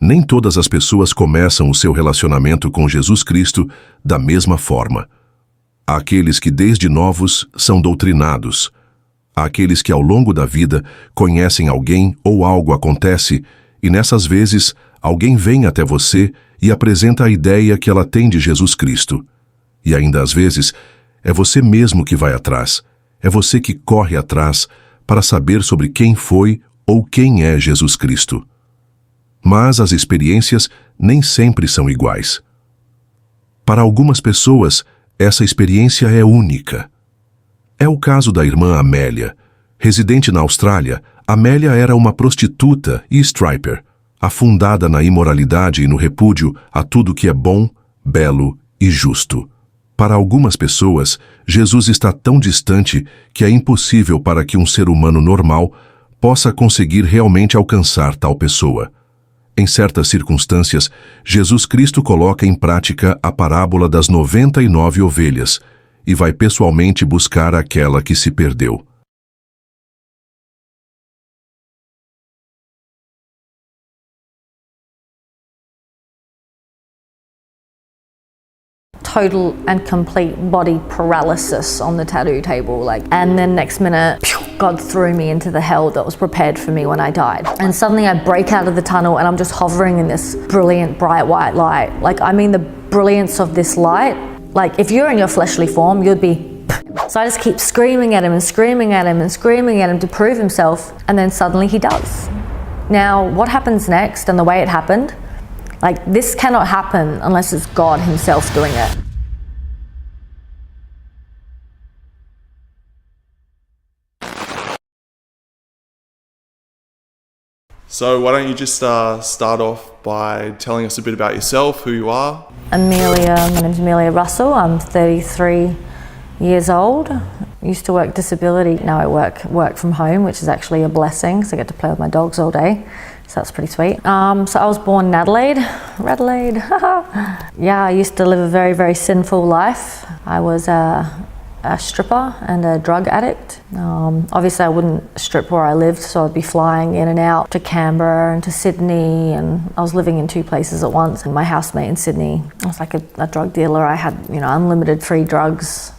Nem todas as pessoas começam o seu relacionamento com Jesus Cristo da mesma forma. Há aqueles que desde novos são doutrinados. Há aqueles que ao longo da vida conhecem alguém ou algo acontece e nessas vezes alguém vem até você e apresenta a ideia que ela tem de Jesus Cristo. E ainda às vezes é você mesmo que vai atrás, é você que corre atrás para saber sobre quem foi ou quem é Jesus Cristo. Mas as experiências nem sempre são iguais. Para algumas pessoas, essa experiência é única. É o caso da irmã Amélia. Residente na Austrália, Amélia era uma prostituta e stripper, afundada na imoralidade e no repúdio a tudo que é bom, belo e justo. Para algumas pessoas, Jesus está tão distante que é impossível para que um ser humano normal possa conseguir realmente alcançar tal pessoa. Em certas circunstâncias, Jesus Cristo coloca em prática a parábola das 99 ovelhas e vai pessoalmente buscar aquela que se perdeu. Total and complete body paralysis on the tattoo table, and then next minute, God threw me into the hell that was prepared for me when I died. And suddenly I break out of the tunnel and I'm just hovering in this brilliant, bright white light. The brilliance of this light, if you're in your fleshly form, you'd be... So I just keep screaming at him and screaming at him and screaming at him to prove himself, and then suddenly he does. Now, what happens next and the way it happened, this cannot happen unless it's God himself doing it. So why don't you just start off by telling us a bit about yourself, who you are? My name's Amelia Russell. I'm 33 years old. Used to work disability. Now I work from home, which is actually a blessing, so I get to play with my dogs all day. So that's pretty sweet. So I was born in Adelaide. Yeah, I used to live a very, very sinful life. I was a stripper and a drug addict. Obviously I wouldn't strip where I lived, so I'd be flying in and out to Canberra and to Sydney, and I was living in two places at once. And my housemate in Sydney was like a drug dealer. I had, unlimited free drugs.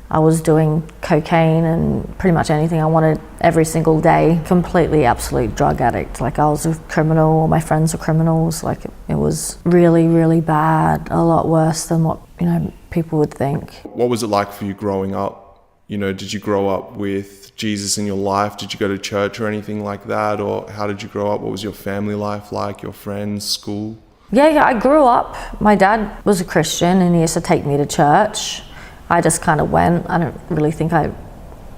I was doing cocaine and pretty much anything I wanted every single day. Completely, absolute drug addict. I was a criminal, all my friends were criminals. It was really, really bad, a lot worse than what, people would think. What was it like for you growing up? Did you grow up with Jesus in your life? Did you go to church or anything like that? Or how did you grow up? What was your family life like, your friends, school? Yeah, I grew up. My dad was a Christian and he used to take me to church. I just kind of went. I don't really think I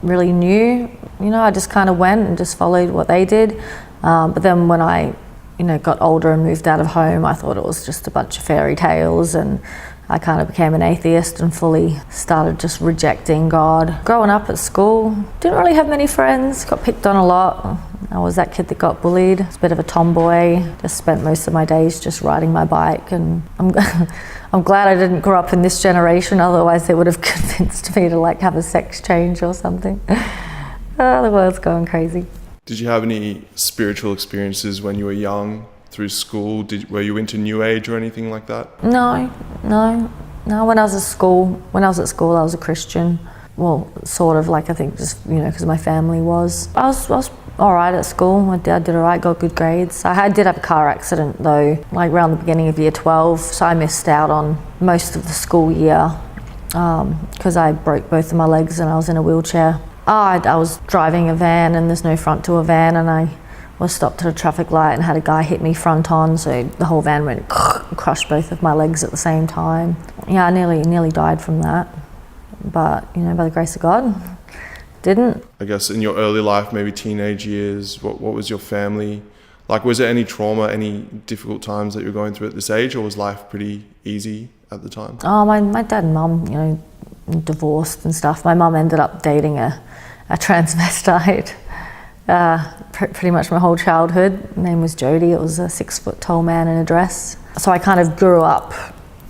really knew, I just kind of went and just followed what they did. But then when I, got older and moved out of home, I thought it was just a bunch of fairy tales, and I kind of became an atheist and fully started just rejecting God. Growing up at school, didn't really have many friends, got picked on a lot. I was that kid that got bullied. I was a bit of a tomboy, just spent most of my days just riding my bike, and I'm glad I didn't grow up in this generation, otherwise they would have convinced me to have a sex change or something. The world's going crazy. Did you have any spiritual experiences when you were young through school? Were you into New Age or anything like that? No. When I was at school, I was a Christian. Well, sort of, I think just, because my family was. I was all right at school. My dad did all right, got good grades. I did have a car accident though, around the beginning of year 12, so I missed out on most of the school year because I broke both of my legs and I was in a wheelchair. I was driving a van and there's no front to a van, and I was stopped at a traffic light and had a guy hit me front on, so the whole van went crushed both of my legs at the same time. Yeah, I nearly died from that, but by the grace of God, didn't. I guess in your early life, maybe teenage years, what was your family like? Was there any trauma, any difficult times that you were going through at this age, or was life pretty easy at the time? Oh, my dad and mum, divorced and stuff. My mum ended up dating a transvestite pretty much my whole childhood. His name was Jody. It was a 6-foot tall man in a dress. So I kind of grew up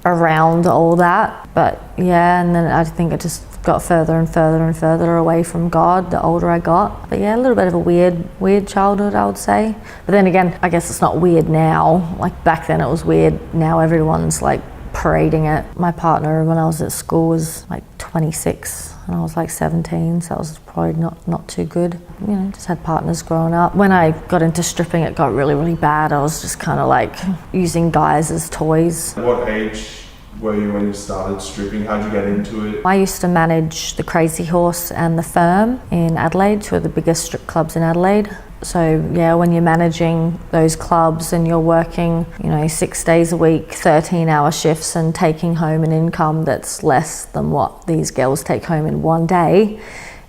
around all that, but yeah, and then I think it just got further and further and further away from God the older I got. But yeah, a little bit of a weird childhood, I would say. But then again, I guess it's not weird now. Like back then it was weird. Now everyone's like parading it. My partner when I was at school was like 26 and I was like 17, so I was probably not too good. You know, just had partners growing up. When I got into stripping, it got really, really bad. I was just kind of like using guys as toys. What age were you when you started stripping? How'd you get into it? I used to manage the Crazy Horse and the Firm in Adelaide, two of the biggest strip clubs in Adelaide. So yeah, when you're managing those clubs and you're working, 6 days a week, 13-hour shifts and taking home an income that's less than what these girls take home in one day,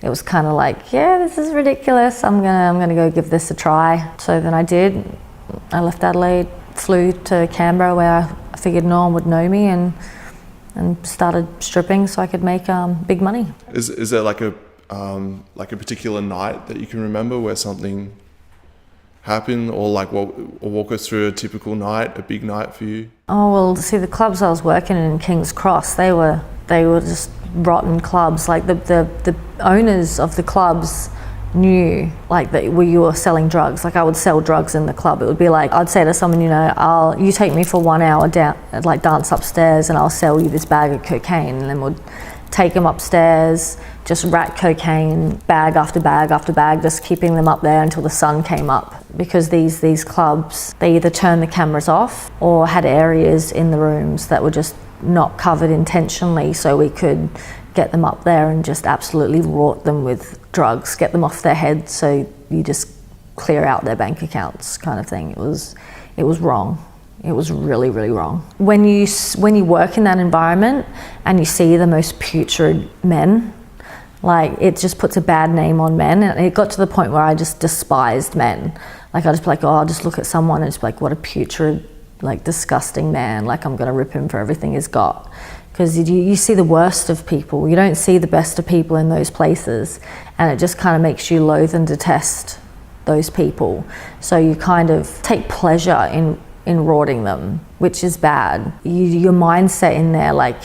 it was kind of like, yeah, this is ridiculous. I'm gonna go give this a try. So then I did. I left Adelaide, flew to Canberra where I figured no one would know me and started stripping so I could make big money. Is there like a particular night that you can remember where something happened, or walk us through a typical night, a big night for you? Oh well, see, the clubs I was working in King's Cross, they were just rotten clubs. Like the owners of the clubs knew like that you were selling drugs. Like I would sell drugs in the club. It would be like I'd say to someone, you take me for 1 hour down, like dance upstairs, and I'll sell you this bag of cocaine, and then we'd take them upstairs, just rack cocaine, bag after bag after bag, just keeping them up there until the sun came up. Because these clubs, they either turned the cameras off or had areas in the rooms that were just not covered intentionally, so we could get them up there and just absolutely rort them with drugs, get them off their heads, so you just clear out their bank accounts kind of thing. It was wrong. It was really, really wrong. When you work in that environment and you see the most putrid men, like it just puts a bad name on men. And it got to the point where I just despised men. Like I'd just be like, I'll just look at someone and just be like, what a putrid, like disgusting man. Like I'm gonna rip him for everything he's got. Because you see the worst of people. You don't see the best of people in those places. And it just kind of makes you loathe and detest those people. So you kind of take pleasure in rorting them, which is bad. Your mindset in there, like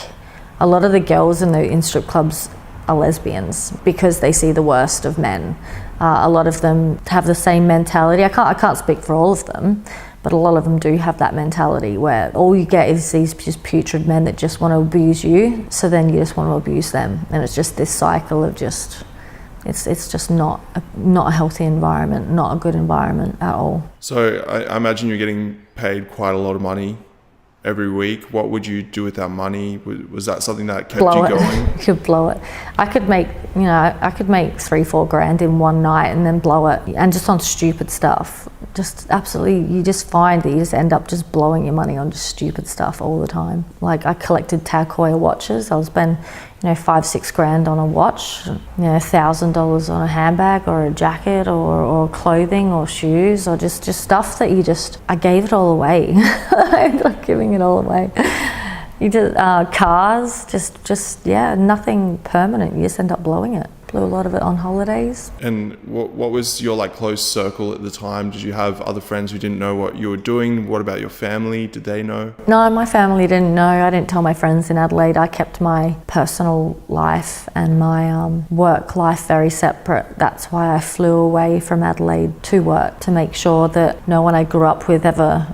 a lot of the girls in strip clubs are lesbians because they see the worst of men. A lot of them have the same mentality. I can't speak for all of them, but a lot of them do have that mentality where all you get is these just putrid men that just want to abuse you, so then you just want to abuse them. And it's just this cycle of just, it's just not a healthy environment, not a good environment at all. So I imagine you're getting paid quite a lot of money every week. What would you do with that money? Was that something that kept you going? You could blow it. I could make 3-4 grand in one night and then blow it, and just on stupid stuff. Just absolutely, you just find that you just end up just blowing your money on just stupid stuff all the time. Like I collected Tag Heuer watches. I would spend 5-6 grand on a watch, $1,000 on a handbag or a jacket or clothing or shoes or just stuff that I gave it all away. I ended up giving it all away. You just cars, just nothing permanent. You just end up blowing it. Blew a lot of it on holidays. And what was your close circle at the time? Did you have other friends who didn't know what you were doing? What about your family? Did they know? No, my family didn't know. I didn't tell my friends in Adelaide. I kept my personal life and my work life very separate. That's why I flew away from Adelaide to work, to make sure that no one I grew up with ever,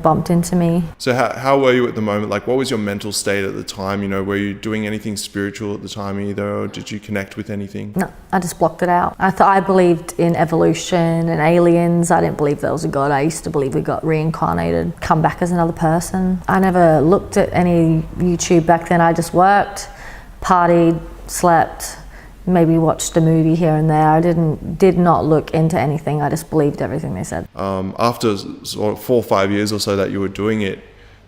bumped into me. So how were you at the moment? Like, what was your mental state at the time? Were you doing anything spiritual at the time either, or did you connect with anything? No, I just blocked it out. I believed in evolution and aliens. I didn't believe there was a God. I used to believe we got reincarnated, come back as another person. I never looked at any YouTube back then. I just worked, partied, slept, maybe watched a movie here and there. I did not look into anything. I just believed everything they said. After sort of 4 or 5 years or so that you were doing it,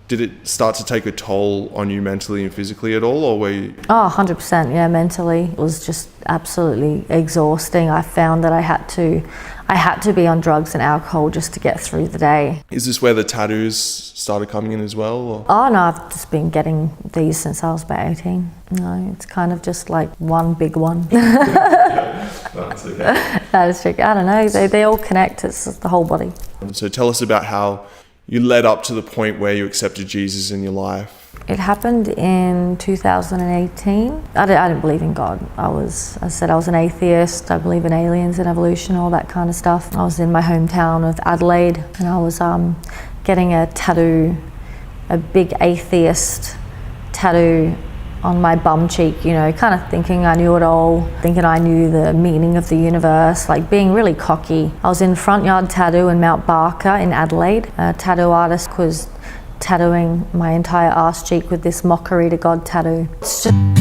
did it start to take a toll on you mentally and physically at all, or were you? Oh, 100%, yeah, mentally. It was just absolutely exhausting. I found that I had to be on drugs and alcohol just to get through the day. Is this where the tattoos started coming in as well? Or? Oh no, I've just been getting these since I was about 18. No, it's kind of just like one big one. That's okay. That is tricky. I don't know, they all connect, it's the whole body. So tell us about how you led up to the point where you accepted Jesus in your life. It happened in 2018. I didn't believe in God. I said I was an atheist. I believe in aliens and evolution, all that kind of stuff. I was in my hometown of Adelaide, and I was getting a tattoo, a big atheist tattoo on my bum cheek, you know, kind of thinking I knew it all, thinking I knew the meaning of the universe, like being really cocky. I was in Front Yard Tattoo in Mount Barker in Adelaide. A tattoo artist was tattooing my entire arse cheek with this mockery to God tattoo. It's just